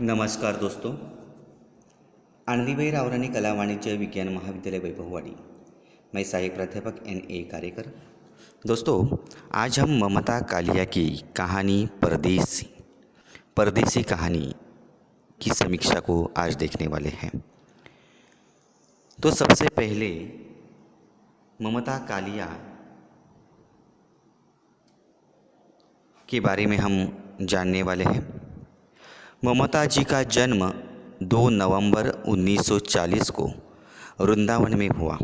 नमस्कार दोस्तों। आनंदीबाई रावरानी कला वाणिज्य विज्ञान महाविद्यालय वैभववाड़ी। मैं सहायक प्राध्यापक NA कार्यकर। दोस्तों, आज हम ममता कालिया की कहानी परदेसी कहानी की समीक्षा को आज देखने वाले हैं। तो सबसे पहले ममता कालिया के बारे में हम जानने वाले हैं। ममता जी का जन्म 2 नवंबर 1940 को वृंदावन में हुआ।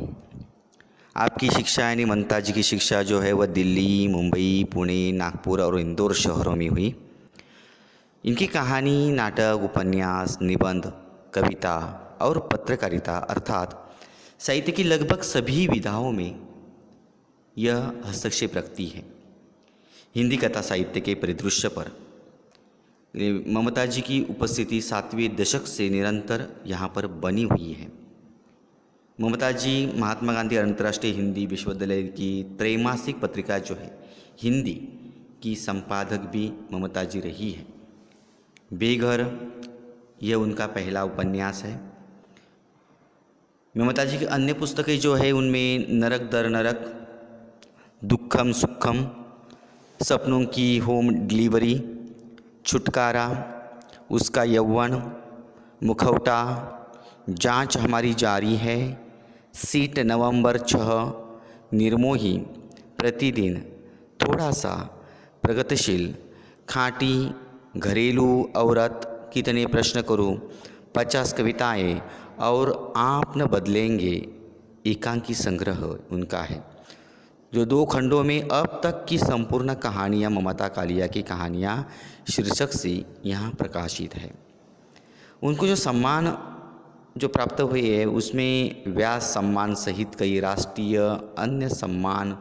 आपकी शिक्षा यानी ममता जी की शिक्षा जो है वह दिल्ली, मुंबई, पुणे, नागपुर और इंदौर शहरों में हुई। इनकी कहानी, नाटक, उपन्यास, निबंध, कविता और पत्रकारिता अर्थात साहित्य की लगभग सभी विधाओं में यह हस्तक्षेप रखती है। हिंदी कथा साहित्य के परिदृश्य पर ममता जी की उपस्थिति 7वें दशक से निरंतर यहाँ पर बनी हुई है। ममता जी महात्मा गांधी अंतर्राष्ट्रीय हिंदी विश्वविद्यालय की त्रैमासिक पत्रिका जो है हिंदी की संपादक भी ममता जी रही है। बेघर यह उनका पहला उपन्यास है। ममता जी की अन्य पुस्तकें जो है उनमें नरक दर नरक, दुखम सुखम, सपनों की होम डिलीवरी, छुटकारा, उसका यौवन, मुखौटा, जांच हमारी जारी है, सीट नवंबर 6, निर्मोही, प्रतिदिन, थोड़ा सा, प्रगतिशील, खांटी, घरेलू औरत, कितने प्रश्न करूं, 50 कविताएं और आप न बदलेंगे एकांकी संग्रह उनका है, जो 2 खंडों में अब तक की संपूर्ण कहानियाँ ममता कालिया की कहानियाँ शीर्षक से यहाँ प्रकाशित है। उनको जो सम्मान जो प्राप्त हुए है उसमें व्यास सम्मान सहित कई राष्ट्रीय अन्य सम्मान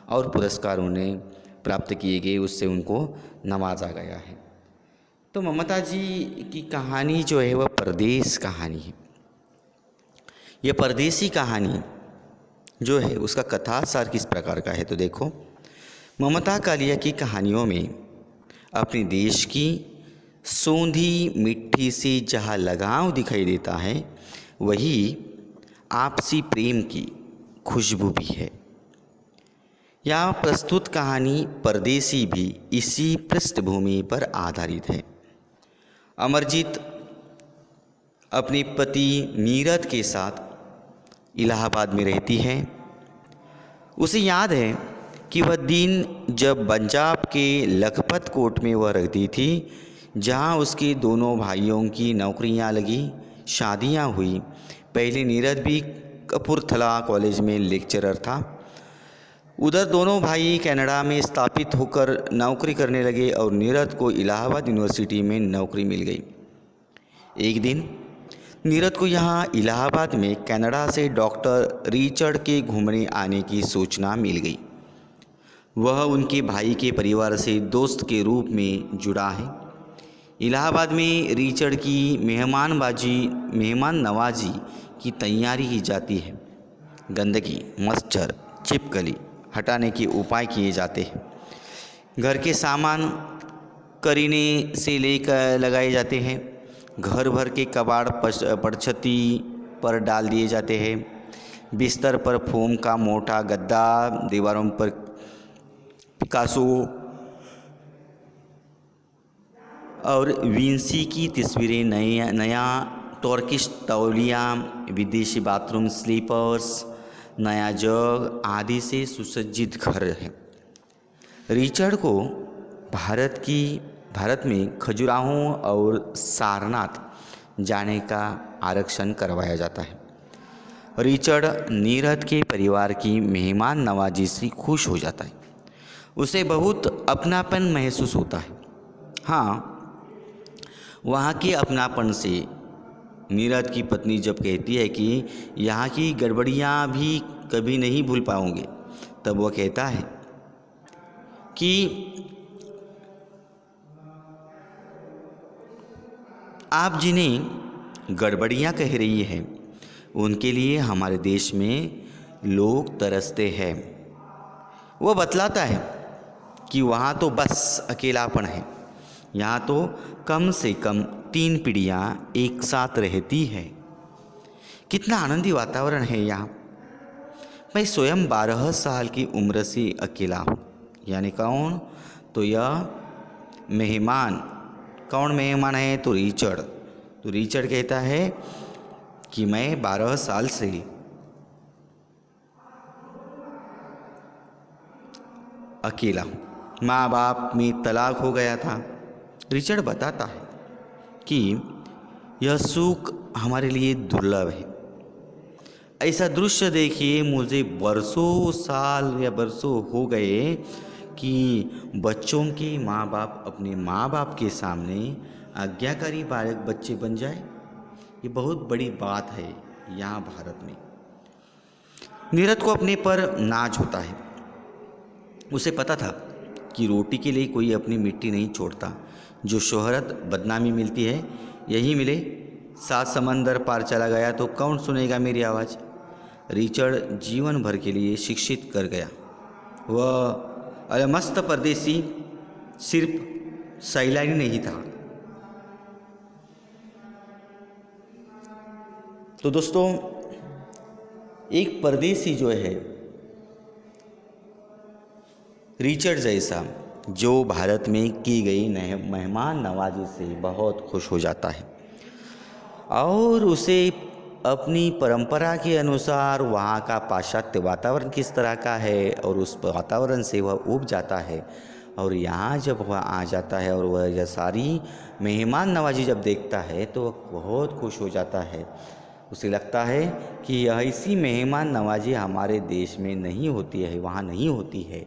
और पुरस्कार उन्हें प्राप्त किए गए, उससे उनको नवाजा गया है। तो ममता जी की कहानी जो है वह परदेश कहानी है। यह परदेसी कहानी जो है उसका कथासार किस प्रकार का है, तो देखो, ममता कालिया की कहानियों में अपने देश की सोंधी मिट्टी से जहाँ लगाव दिखाई देता है वही आपसी प्रेम की खुशबू भी है। यह प्रस्तुत कहानी परदेसी भी इसी पृष्ठभूमि पर आधारित है। अमरजीत अपने पति नीरद के साथ इलाहाबाद में रहती है। उसे याद है कि वह दिन जब पंजाब के लखपत कोट में वह रहती थी, जहां उसके दोनों भाइयों की नौकरियां लगी, शादियां हुई। पहले नीरज भी कपूरथला कॉलेज में लेक्चरर था। उधर दोनों भाई कनाडा में स्थापित होकर नौकरी करने लगे और नीरज को इलाहाबाद यूनिवर्सिटी में नौकरी मिल गई। एक दिन नीरज को यहाँ इलाहाबाद में कनाडा से डॉक्टर रिचर्ड के घूमने आने की सूचना मिल गई। वह उनके भाई के परिवार से दोस्त के रूप में जुड़ा है। इलाहाबाद में रिचर्ड की मेहमान नवाजी की तैयारी की जाती है। गंदगी, मच्छर, छिपकली हटाने के उपाय किए जाते हैं। घर के सामान करीने से लेकर लगाए जाते हैं। घर भर के कबाड़ पड़छती पर डाल दिए जाते हैं। बिस्तर पर फोम का मोटा गद्दा, दीवारों पर पिकासो और विंसी की तस्वीरें, नया टर्किश तौलिया, विदेशी बाथरूम स्लीपर्स, नया जग आदि से सुसज्जित घर है। रिचर्ड को भारत में खजुराहो और सारनाथ जाने का आरक्षण करवाया जाता है। रिचर्ड नीरज के परिवार की मेहमान नवाजी से खुश हो जाता है। उसे बहुत अपनापन महसूस होता है। हाँ, वहाँ के अपनापन से नीरज की पत्नी जब कहती है कि यहाँ की गड़बड़ियाँ भी कभी नहीं भूल पाओगे, तब वह कहता है कि आप जिन्हें गड़बड़ियाँ कह रही हैं उनके लिए हमारे देश में लोग तरसते हैं। वह बतलाता है कि वहाँ तो बस अकेलापन है, यहाँ तो कम से कम 3 पीढ़ियाँ एक साथ रहती है। कितना आनंदी वातावरण है यहाँ। मैं स्वयं 12 साल की उम्र से अकेला हूँ। यानी कौन? तो यह मेहमान। कौन मेहमान है? तो रिचर्ड। तो रिचर्ड कहता है कि मैं 12 साल से अकेला हूँ, माँ बाप में तलाक हो गया था। रिचर्ड बताता है कि यह सुख हमारे लिए दुर्लभ है। ऐसा दृश्य देखिए, मुझे बरसों साल या बरसों हो गए कि बच्चों के माँ बाप अपने माँ बाप के सामने आज्ञाकारी बालक बच्चे बन जाए। ये बहुत बड़ी बात है यहाँ भारत में। नीरज को अपने पर नाज होता है। उसे पता था कि रोटी के लिए कोई अपनी मिट्टी नहीं छोड़ता। जो शोहरत बदनामी मिलती है यही मिले। 7 समंदर पार चला गया तो कौन सुनेगा मेरी आवाज़। रिचर्ड जीवन भर के लिए शिक्षित कर गया। वह अलमस्त परदेसी सिर्फ सैलानी नहीं था। तो दोस्तों, एक परदेसी जो है रिचर्ड जैसा, जो भारत में की गई मेहमान नवाजी से बहुत खुश हो जाता है और उसे अपनी परंपरा के अनुसार वहाँ का पाश्चात्य वातावरण किस तरह का है और उस वातावरण से वह ऊब जाता है। और यहाँ जब वह आ जाता है और वह यह सारी मेहमान नवाजी जब देखता है तो वह बहुत खुश हो जाता है। उसे लगता है कि ऐसी मेहमान नवाजी हमारे देश में नहीं होती है, वहाँ नहीं होती है।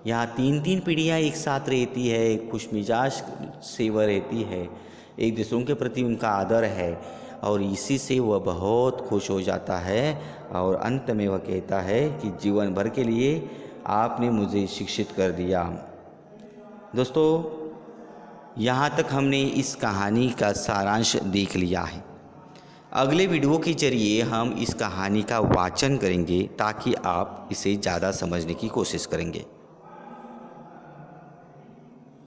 यहाँ 3 पीढ़ियाँ एक साथ रहती है, खुश मिजाज से वह रहती है, एक दूसरों के प्रति उनका आदर है और इसी से वह बहुत खुश हो जाता है। और अंत में वह कहता है कि जीवन भर के लिए आपने मुझे शिक्षित कर दिया। दोस्तों, यहाँ तक हमने इस कहानी का सारांश देख लिया है। अगले वीडियो के जरिए हम इस कहानी का वाचन करेंगे ताकि आप इसे ज़्यादा समझने की कोशिश करेंगे।